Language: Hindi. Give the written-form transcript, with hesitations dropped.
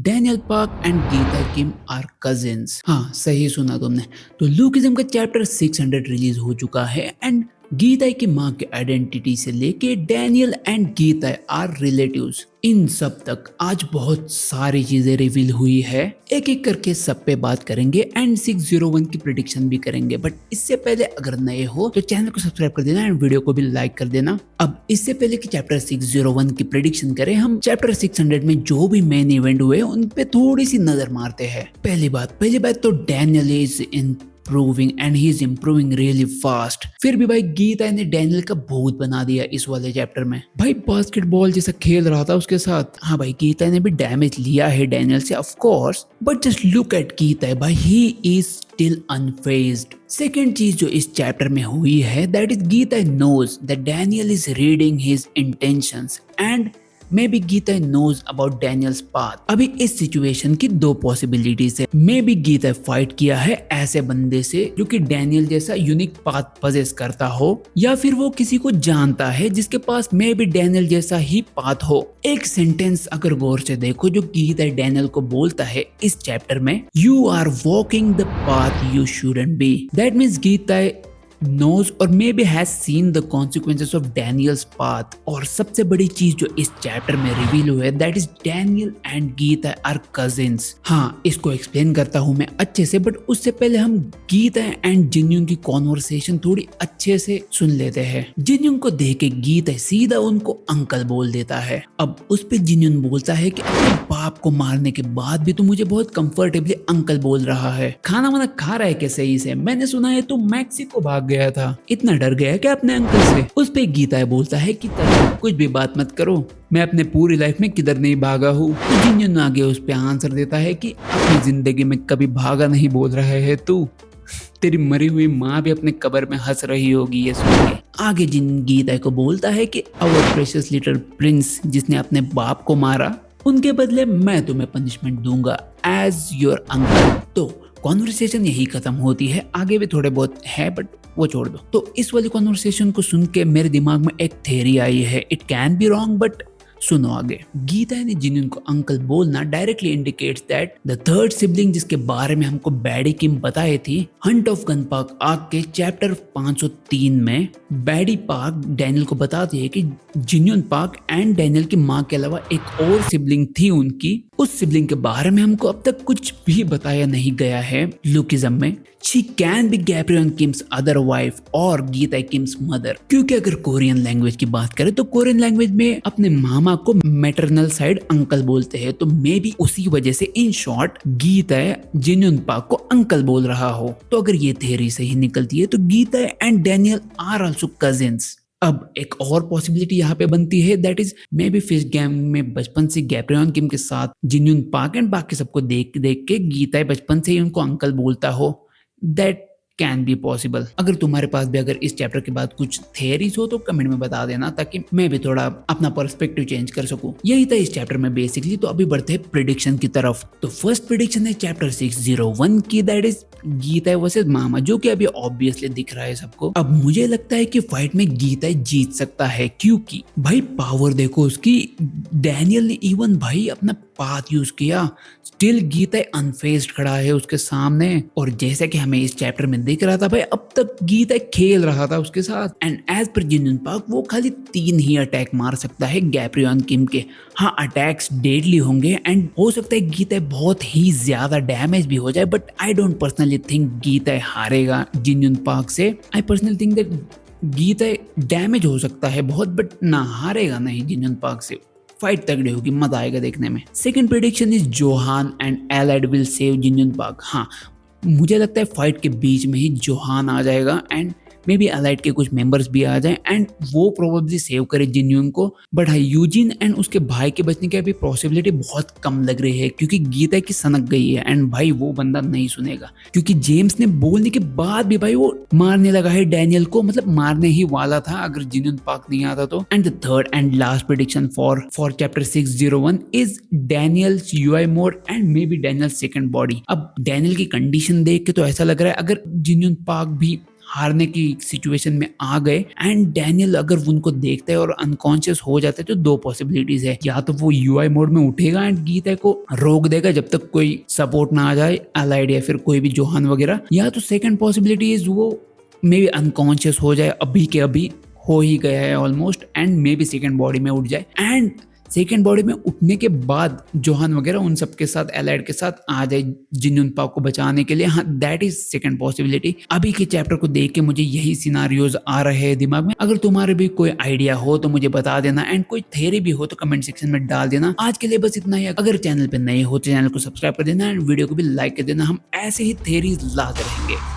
Daniel Park and Gitae Kim are cousins. हाँ, सही सुना तुमने। तो लूकिज्म का चैप्टर 600 रिलीज हो चुका है एंड गीता की माँ के आइडेंटिटी से लेके Daniel and Geeta are relatives, इन सब तक आज बहुत सारी चीजें रिवील हुई है। एक एक करके सब पे बात करेंगे एंड 601 की प्रिडिक्शन भी करेंगे। बट इससे पहले अगर नए हो तो चैनल को सब्सक्राइब कर देना एंड वीडियो को भी लाइक कर देना। अब इससे पहले कि चैप्टर 601 की प्रिडिक्शन करें, हम चैप्टर 600 में जो भी मेन इवेंट हुए उन पे थोड़ी सी नजर मारते हैं। पहली बात तो Daniel is improving and he is improving really fast। फिर भी भाई गीता ने डैनियल का भूत बना दिया इस वाले चैप्टर में। भाई बास्केटबॉल जैसा खेल रहा था उसके साथ। हाँ भाई, गीता ने भी डैमेज लिया है डैनियल से of course, but just look at Geeta भाई, he is still unfazed. Second चीज जो इस चैप्टर में हुई है, that is Geeta knows that Daniel is reading his intentions and maybe Geeta knows about Daniel's path. अभी इस सिचुएशन की दो पॉसिबिलिटीज है। मे बी गीता फाइट किया है ऐसे बंदे से जो कि डैनियल जैसा यूनिक पाथ पजेस करता हो, या फिर वो किसी को जानता है जिसके पास मे बी डैनियल जैसा ही पाथ हो। एक सेंटेंस अगर गौर से देखो जो गीता डैनियल को बोलता है इस चैप्टर में, you are walking the path you shouldn't be. That means Gitae knows or maybe has seen the consequences of Daniel's path। और सबसे बड़ी चीज जो इस चैप्टर में रिवील हुई है, that is Daniel and Geeta are cousins। हाँ, इसको एक्सप्लेन करता हूँ मैं अच्छे से, बट उससे पहले हम गीता एंड जिन्यून की कॉन्वर्सेशन थोड़ी अच्छे से सुन लेते हैं। जिन्यून को देख के गीता सीधा उनको अंकल बोल देता है। अब उस पे जिन्यून बोलता है कि अपने बाप को मारने के बाद भी तू मुझे बहुत कंफर्टेबली अंकल बोल रहा है। खाना वाना खा रहा है क्या सही से? मैंने सुना है तू मैक्सिको भाग गया था, इतना डर गया क्या अपने अंकल से? उस पे गीता बोलता है कि कुछ भी बात मत करो, मैं अपने पूरी लाइफ में किधर नहीं भागा हूँ। तो जिन्यून आगे उस पे आंसर देता है कि अपनी जिंदगी में कभी भागा नहीं बोल रहा है तू, तेरी मरी हुई माँ भी अपने कब्र में हंस रही होगी ये सुन के। आगे जिन गीता को बोलता है कि आवर प्रेशियस लिटिल प्रिंस जिसने अपने बाप को मारा, उनके बदले मैं तुम्हें पनिशमेंट दूंगा एज योर अंकल। तो कॉन्वर्सेशन यही खत्म होती है। आगे भी थोड़े बहुत है बट वो छोड़ दो। तो इस वाली कॉन्वर्सेशन को सुन के मेरे दिमाग में एक थ्योरी आई है। It can be wrong but सुनो आगे। गीता ने जिन्होंने को अंकल बोलना directly indicates that the third sibling जिसके बारे में हमको बैडी किम बताई थी Hunt of gun park arc के चैप्टर 503 में, बैडी पार्क डैनियल को बताती है कि जिन्यून पार्क एंड डैनियल की माँ के अलावा एक और सिबलिंग थी उनकी। उस सिबलिंग के बारे में हमको अब तक कुछ भी बताया नहीं गया है लुकिज्म में। She can be Gabriel KIMS other wife और गीता किम्स मदर। क्योंकि अगर कोरियन लैंग्वेज की बात करें तो कोरियन लैंग्वेज में अपने मामा को मैटरनल साइड अंकल बोलते हैं, तो मे बी उसी वजह से इन शॉर्ट गीता जिन्यून पार्क को अंकल बोल रहा हो। तो अगर ये थ्योरी सही निकलती है तो Gitae and Daniel are also cousins. अब एक और पॉसिबिलिटी यहाँ पे बनती है, दैट इज मे बी फिश गेम में बचपन से गैब्रियल किम के साथ जिन्यून पार्क एंड बाकी सबको देख देख के गीता बचपन से ही उनको अंकल बोलता हो। That can be possible. अगर तुम्हारे पास भी अगर इस चैप्टर के बाद कुछ थियरीज हो तो कमेंट में बता देना, ताकि मैं भी थोड़ा अपना पर्सपेक्टिव चेंज कर सकूं। यही था इस चैप्टर में बेसिकली। तो अभी बढ़ते हैं प्रिडिक्शन की तरफ। तो फर्स्ट प्रिडिक्शन है चैप्टर 601 की, दैट इज गीता वर्सेस मामा, जो कि अभी ऑब्वियसली दिख रहा है सबको। अब मुझे लगता है कि फाइट में गीता जीत सकता है, क्योंकि भाई पावर देखो उसकी। डैनियल ने इवन भाई अपना पाथ यूज किया, स्टिल गीता अनफेस्ड खड़ा है उसके सामने। और जैसा कि हमें इस चैप्टर में दिख रहा था भाई, अब तक गीता खेल रहा था उसके साथ। एंड एज पर जिन्यून पार्क वो खाली 3 ही अटैक मार सकता है गैब्रियल किम के। हाँ, अटैक्स डेडली होंगे एंड हो सकता है गीता बहुत ही ज्यादा डैमेज भी हो जाए, but I don't personally think Gitae हारेगा जिन्यून पार्क से। I personally think that Gitae damage हो सकता है बहुत, बट ना हारेगा नहीं जिन्यून पार्क से। फाइट तगड़ी होगी, मजा आएगा देखने में। Second prediction is Johan and Elide will save Jinyoung Park. हाँ, मुझे लगता है फाइट के बीच में ही जोहान आ जाएगा एंड मे बी अलाइट के कुछ मेंबर्स भी आ जाएं एंड वो प्रोबेबली सेव करे जिन्यून को। बट हाँ, यूजिन एंड उसके भाई के बचने की अभी पॉसिबिलिटी बहुत कम लग रही है, क्योंकि गीता की सनक गई है एंड भाई वो बंदा नहीं सुनेगा। क्योंकि जेम्स ने बोलने के बाद भी भाई वो मारने लगा है डैनियल को, मतलब मारने ही वाला था अगर जिन्यून पार्क नहीं आता तो। And the third and last prediction for chapter 601 is Daniels UI mode and may be Daniel second body. अब डैनियल की कंडीशन देख के तो ऐसा लग रहा है अगर जिन्यून पार्क भी हारने की सिचुएशन में आ गए एंड डैनियल अगर उनको देखता है और अनकॉन्शियस हो जाता है तो दो पॉसिबिलिटीज है, या तो वो यूआई मोड में उठेगा एंड गीता को रोक देगा जब तक कोई सपोर्ट ना आ जाए अलाइड या फिर कोई भी जोहान वगैरह, या तो सेकंड पॉसिबिलिटी इज वो मे बी अनकॉन्शियस हो जाए, अभी के अभी हो ही गया है almost, and may be second body में उठ जाए एंड सेकेंड बॉडी में उठने के बाद जोहान वगैरह उन सबके साथ एलाइड के साथ आ जाए जिन युनपाओ को बचाने के लिए। हाँ, दैट इज सेकंड पॉसिबिलिटी। अभी के चैप्टर को देख के मुझे यही सिनारियोज आ रहे हैं दिमाग में। अगर तुम्हारे भी कोई आइडिया हो तो मुझे बता देना एंड कोई थ्योरी भी हो तो कमेंट सेक्शन में डाल देना। आज के लिए बस इतना ही। अगर चैनल पे नए हो तो चैनल को सब्सक्राइब कर देना एंड वीडियो को भी लाइक कर देना। हम ऐसे ही थ्योरीज लाते रहेंगे।